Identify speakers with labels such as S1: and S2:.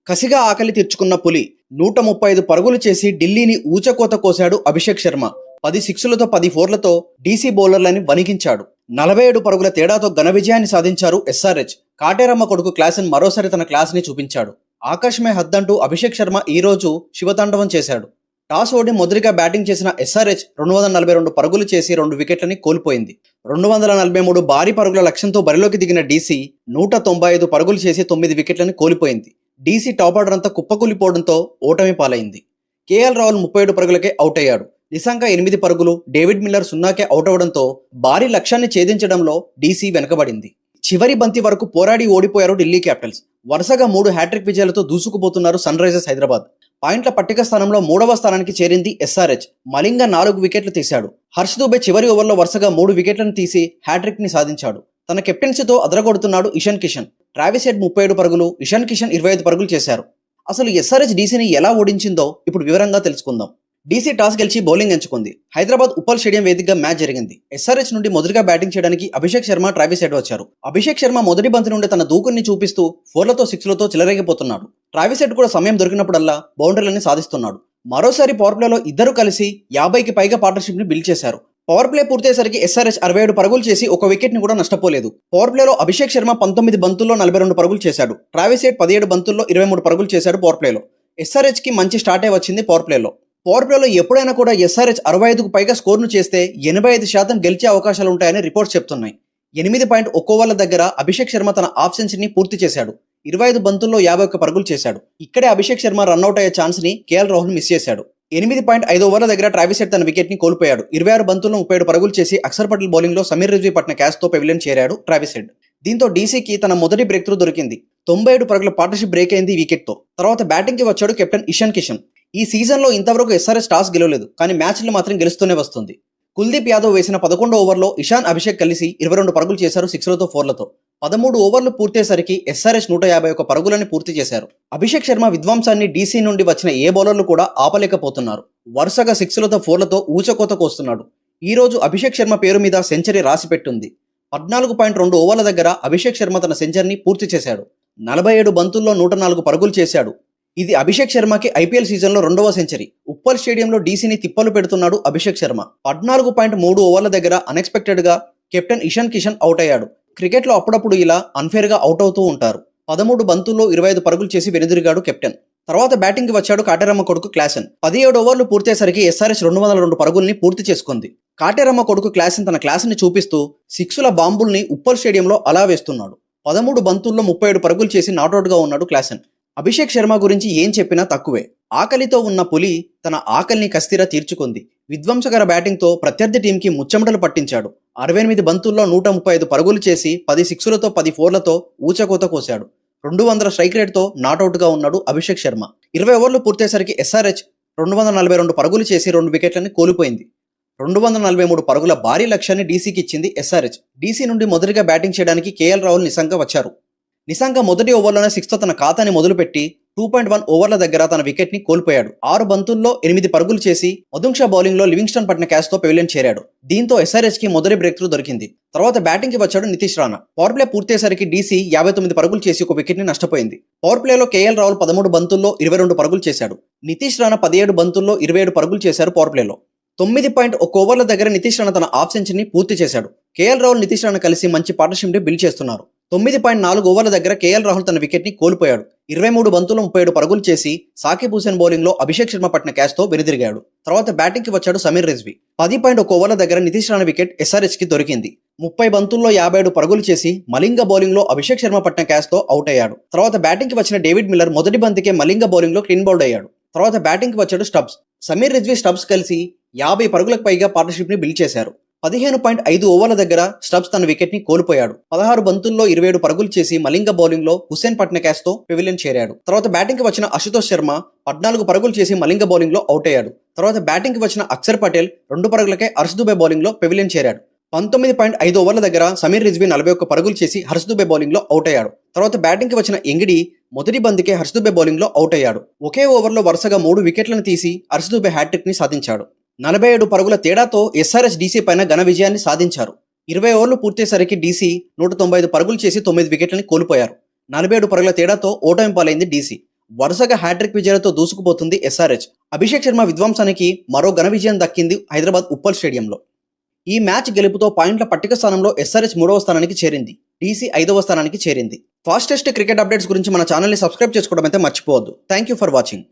S1: కసిగా ఆకలి తీర్చుకున్న పులి 135 పరుగులు చేసి ఢిల్లీని ఊచకోత కోశాడు అభిషేక్ శర్మ. 10 సిక్సులతో 10 ఫోర్లతో డీసీ బౌలర్లని వణికించాడు. 47 పరుగుల తేడాతో ఘన విజయాన్ని సాధించారు ఎస్ఆర్హెచ్. కాటేరమ్మ కొడుకు క్లాసెన్ మరోసారి తన క్లాస్ ని చూపించాడు. ఆకాశమే హద్దంటూ అభిషేక్ శర్మ ఈ రోజు శివతాండవం చేశాడు. టాస్ ఓడి మొదటిగా బ్యాటింగ్ చేసిన ఎస్ఆర్హెచ్ 242 పరుగులు చేసి 2 వికెట్లని కోల్పోయింది. 243 భారీ పరుగుల లక్ష్యంతో బరిలోకి దిగిన డీసీ 195 పరుగులు చేసి 9 వికెట్లని కోల్పోయింది. డీసీ టాప్ ఆర్డర్ అంతా కుప్పకూలిపోవడంతో ఓటమి పాలైంది. కేఎల్ రాహుల్ 37 పరుగులకే అవుట్ అయ్యాడు. నిశాంక 8 పరుగులు, డేవిడ్ మిల్లర్ 0కే అవుట్ అవడంతో భారీ లక్ష్యాన్ని ఛేదించడంలో డీసీ వెనకబడింది. చివరి బంతి వరకు పోరాడి ఓడిపోయారు ఢిల్లీ క్యాపిటల్స్. వరుసగా 3 హ్యాట్రిక్ విజయాలతో దూసుకుపోతున్నారు సన్ రైజర్స్ హైదరాబాద్. పాయింట్ల పట్టిక స్థానంలో 3వ స్థానానికి చేరింది ఎస్ఆర్హెచ్. మలింగ 4 వికెట్లు తీశాడు. హర్ష్ దూబే చివరి ఓవర్లో వరుసగా 3 వికెట్లను తీసి హ్యాట్రిక్ ని సాధించాడు. తన కెప్టెన్సీతో అదరగొడుతున్నాడు ఇషాన్ కిషన్. ట్రావిస్ హెడ్ 37 పరుగులు, ఇషాన్ కిషన్ 25 పరుగులు చేశారు. అసలు ఎస్ఆర్హెచ్ డీసీని ఎలా ఓడించిందో ఇప్పుడు వివరంగా తెలుసుకుందాం. డీసీ టాస్ గెలిచి బౌలింగ్ ఎంచుకుంది. హైదరాబాద్ ఉప్పల్ స్టేడియం వేదికగా మ్యాచ్ జరిగింది. ఎస్ఆర్హెచ్ నుండి మొదటిగా బ్యాటింగ్ చేయడానికి అభిషేక్ శర్మ, ట్రావిస్ హెడ్ వచ్చారు. అభిషేక్ శర్మ మొదటి బంతి నుండి తన దూకుని చూపిస్తూ 4లతో 6లతో చెలరేగిపోతున్నాడు. ట్రావిస్ హెడ్ కూడా సమయం దొరికినప్పుడల్లా బౌండరీలని సాధిస్తున్నాడు. మరోసారి పవర్ ప్లేలో ఇద్దరు కలిసి 50కి పైగా పార్ట్నర్షిప్ ని బిల్డ్ చేశారు. పవర్ ప్లే పూర్తయ్యేసరికి ఎస్ఆర్హెచ్ 67 పరుగులు చేసి 1 వికెట్ ని కూడా నష్టపోలేదు. పవర్ ప్లేలో అభిషేక్ శర్మ 19 బంతుల్లో 42 పరుగులు చేశాడు. ట్రావిస్ హెడ్ 17 బంతుల్లో 23 పరుగులు చేశాడు. పవర్ ప్లేలో ఎస్ఆర్హెచ్ కి మంచి స్టార్టే వచ్చింది. పవర్ ప్లేలో ఎప్పుడైనా కూడా ఎస్ఆర్హెచ్ 65కు పైగా స్కోర్ను చేస్తే 85% గెలిచే అవకాశాలు ఉంటాయని రిపోర్ట్స్ చెప్తున్నాయి. 8.1 ఓవర్ల దగ్గర అభిషేక్ శర్మ తన హాఫ్ సెంచరీని పూర్తి చేశాడు. 25 బంతుల్లో 51 పరుగులు చేశాడు. ఇక్కడే అభిషేక్ శర్మ రన్అట్ అయ్యే ఛాన్స్ ని కేఎల్ రాహుల్ మిస్ చేశాడు. 8.5 ఓవర్ల దగ్గర ట్రావిస్ హెడ్ తన వికెట్ ని కోల్పోయాడు. 26 బంతుల్లో 37 పరుగులు చేసి అక్షర్ పటేల్ బౌలింగ్ లో సమీర్ రిజ్వీ పట్టిన క్యాచ్ తో పెవిలియన్ చేరాడు ట్రావిస్ హెడ్. దీంతో డీసీకి తన మొదటి బ్రేక్ త్రూ దొరికింది. 97 పరుగుల పార్ట్నర్షిప్ బ్రేక్ అయింది ఈ వికెట్ తో. తర్వాత బ్యాటింగ్ కి వచ్చాడు కెప్టెన్ ఇషాన్ కిషన్. ఈ సీజన్లో ఇంతవరకు ఎస్ఆర్హెచ్ టాస్ గెలవలేదు, కానీ మ్యాచ్లు మాత్రం గెలుస్తూనే వస్తుంది. కుల్దీప్ యాదవ్ వేసిన 11వ ఓవర్లో ఇషాన్, అభిషేక్ కలిసి 22 పరుగులు చేశారు 6లతో 4లతో. 13 ఓవర్లు పూర్తయ్యేసరికి ఎస్ఆర్హెచ్ 151 పరుగులని పూర్తి చేశారు. అభిషేక్ శర్మ విధ్వంసాన్ని డీసీ నుండి వచ్చిన ఏ బౌలర్లు కూడా ఆపలేకపోతున్నారు. వరుసగా 6లతో 4లతో ఊచకోత కోస్తున్నాడు. ఈ రోజు అభిషేక్ శర్మ పేరు మీద సెంచరీ రాసి పెట్టుంది. 14.2 ఓవర్ల దగ్గర అభిషేక్ శర్మ తన సెంచరీని పూర్తి చేశాడు. 47 బంతుల్లో 104 పరుగులు చేశాడు. ఇది అభిషేక్ శర్మకి ఐపీఎల్ సీజన్లో 2వ సెంచరీ. ఉప్పల్ స్టేడియంలో డీసీని తిప్పలు పెడుతున్నాడు అభిషేక్ శర్మ. 14.3 ఓవర్ల దగ్గర అన్ఎక్స్పెక్టెడ్ గా కెప్టెన్ ఇషాన్ కిషన్ అవుట్ అయ్యాడు. క్రికెట్లో అప్పుడప్పుడు ఇలా అన్ఫేర్ గా అవుట్ అవుతూ ఉంటారు. 13 బంతుల్లో 25 పరుగులు చేసి వెనుదిరిగాడు కెప్టెన్. తర్వాత బ్యాటింగ్ కి వచ్చాడు కాటేరమ్మ కొడుకు క్లాసెన్. 17 ఓవర్లు పూర్తయ్యేసరికి ఎస్ఆర్హెచ్ 202 పరుగుల్ని పూర్తి చేసుకుంది. కాటేరమ్మ కొడుకు క్లాసెన్ తన క్లాస్ ని చూపిస్తూ 6ల బాంబుల్ని ఉప్పల్ స్టేడియంలో అలా వేస్తున్నాడు. 13 బంతుల్లో 37 పరుగులు చేసి నాట్అవుట్ గా ఉన్నాడు క్లాసెన్. అభిషేక్ శర్మ గురించి ఏం చెప్పినా తక్కువే. ఆకలితో ఉన్న పులి తన ఆకలిని కస్తీరా తీర్చుకుంది. విధ్వంసకర బ్యాటింగ్తో ప్రత్యర్థి టీంకి ముచ్చెమటలు పట్టించాడు. 68 బంతుల్లో 135 పరుగులు చేసి 10 సిక్సులతో 10 ఫోర్లతో ఊచకోత కోశాడు. 200 స్ట్రైక్ రేట్తో నాట్అవుట్గా ఉన్నాడు అభిషేక్ శర్మ. 20 ఓవర్లు పూర్తయ్యేసరికి ఎస్ఆర్హెచ్ 242 పరుగులు చేసి 2 వికెట్లని కోల్పోయింది. 243 పరుగుల భారీ లక్ష్యాన్ని డీసీకి ఇచ్చింది ఎస్ఆర్హెచ్. డీసీ నుండి మొదటిగా బ్యాటింగ్ చేయడానికి కేఎల్ రాహుల్, నిశాంక వచ్చారు. నిశాంక మొదటి ఓవర్లోనే 6తో తన ఖాతాని మొదలుపెట్టి 2.1 ఓవర్ల దగ్గర తన వికెట్ ని కోల్పోయాడు. 6 బంతుల్లో 8 పరుగులు చేసి మధుంక్షా బౌలింగ్ లో లివింగ్స్టన్ పట్టిన క్యాచ్ తో పెవిలియన్ చేరాడు. దీంతో ఎస్ఆర్హెచ్ కి మొదటి బ్రేక్ త్రూ దొరికింది. తర్వాత బ్యాటింగ్ కి వచ్చాడు నితీష్ రాణా. పవర్ ప్లే పూర్తయ్యేసరికి డీసీ 59 పరుగులు చేసి 1 వికెట్ ని నష్టపోయింది. పవర్ ప్లేలో కేఎల్ రాహుల్ 13 బంతుల్లో 22 పరుగులు చేశాడు. నితీష్ రాణా 17 బంతుల్లో 27 పరుగులు చేశారు. పవర్ ప్లేలో 9.1 ఓవర్ల దగ్గర నితీష్ రాణా తన హాఫ్ సెంచరీని పూర్తి చేశాడు. కేఎల్ రాహుల్, నితీష్ రాణా కలిసి మంచి పార్ట్నర్షిప్ ని బిల్డ్ చేస్తున్నారు. 9.4 ఓవర్ల దగ్గర కేఎల్ రాహుల్ తన వికెట్ ని కోల్పోయాడు. 23 బంతుల్లో 37 పరుగులు చేసి సాకిబ్ హుసేన్ బౌలింగ్ లో అభిషేక్ శర్మ పట్టిన క్యాచ్ తో వెనుదిరిగాడు. తర్వాత బ్యాటింగ్ కి వచ్చాడు సమీర్ రిజ్వీ. 10.1 ఓవర్ల దగ్గర నితీష్ రాణా వికెట్ ఎస్ఆర్హెచ్ కి దొరికింది. 30 బంతుల్లో 57 పరుగులు చేసి మలింగ బౌలింగ్ లో అభిషేక్ శర్మ పట్టిన క్యాచ్ తో అవుట్ అయ్యాడు. తర్వాత బ్యాటింగ్ కి వచ్చిన డేవిడ్ మిల్లర్ మొదటి బంతికే మలింగ బౌలింగ్ లో క్లీన్ బౌల్డ్ అయ్యాడు. తర్వాత బ్యాటింగ్ కి వచ్చాడు స్టబ్స్. సమీర్ రిజ్వీ, స్టబ్స్ కలిసి 50 పరుగులకు పైగా పార్ట్నర్షిప్ ని బిల్డ్ చేశారు. 15.5 ఓవర్ల దగ్గర స్టబ్స్ తన వికెట్ ని కోల్పోయాడు. 16 బంతుల్లో 27 పరుగులు చేసి మలింగ బౌలింగ్ లో హుసేన్ పట్టిన క్యాచ్ తో పెవిలియన్ చేరాడు. తర్వాత బ్యాటింగ్ కి వచ్చిన అశుతోష్ శర్మ 14 పరుగులు చేసి మలింగ బౌలింగ్ లో అవుట్ అయ్యాడు. తర్వాత బ్యాటింగ్ కి వచ్చిన అక్షర్ పటేల్ 2 పరుగులకే హర్ష్ దూబే బౌలింగ్ లో పెవిలియన్ చేరాడు. 19.5 ఓవర్ల దగ్గర సమీర్ రిజ్వీ 41 పరుగులు చేసి హర్ష్ దూబే బౌలింగ్ లో అవుట్ అయ్యాడు. తర్వాత బ్యాటింగ్ కి వచ్చిన ఎంగిడి మొదటి బంతికే హర్ష్ దూబే బౌలింగ్ లో అవుట్ అయ్యాడు. ఒకే ఓవర్లో వరుసగా 3 వికెట్లను తీసి హర్ష్ దూబే హ్యాట్రిక్ ని సాధించాడు. 47 పరుగుల తేడాతో ఎస్ఆర్హెచ్ డీసీ పైన ఘన విజయాన్ని సాధించారు. 20 ఓవర్లు పూర్తయ్యేసరికి డీసీ 195 పరుగులు చేసి 9 వికెట్లని కోల్పోయారు. 47 పరుగుల తేడాతో ఓటమి పాలైంది డీసీ. వరుసగా హ్యాట్రిక్ విజయాలతో దూసుకుపోతుంది ఎస్ఆర్హెచ్. అభిషేక్ శర్మ విధ్వంసానికి మరో ఘన విజయం దక్కింది హైదరాబాద్ ఉప్పల్ స్టేడియంలో. ఈ మ్యాచ్ గెలుపుతో పాయింట్ల పట్టిక స్థానంలో ఎస్ఆర్హెచ్ 3వ స్థానానికి చేరింది. డీసీ 5వ స్థానానికి చేరింది. ఫాస్టెస్ట్ క్రికెట్ అప్డేట్స్ గురించి మన ఛానల్ని సబ్స్క్రైబ్ చేసుకోవడం అయితే మర్చిపోవద్దు. Thank you for watching.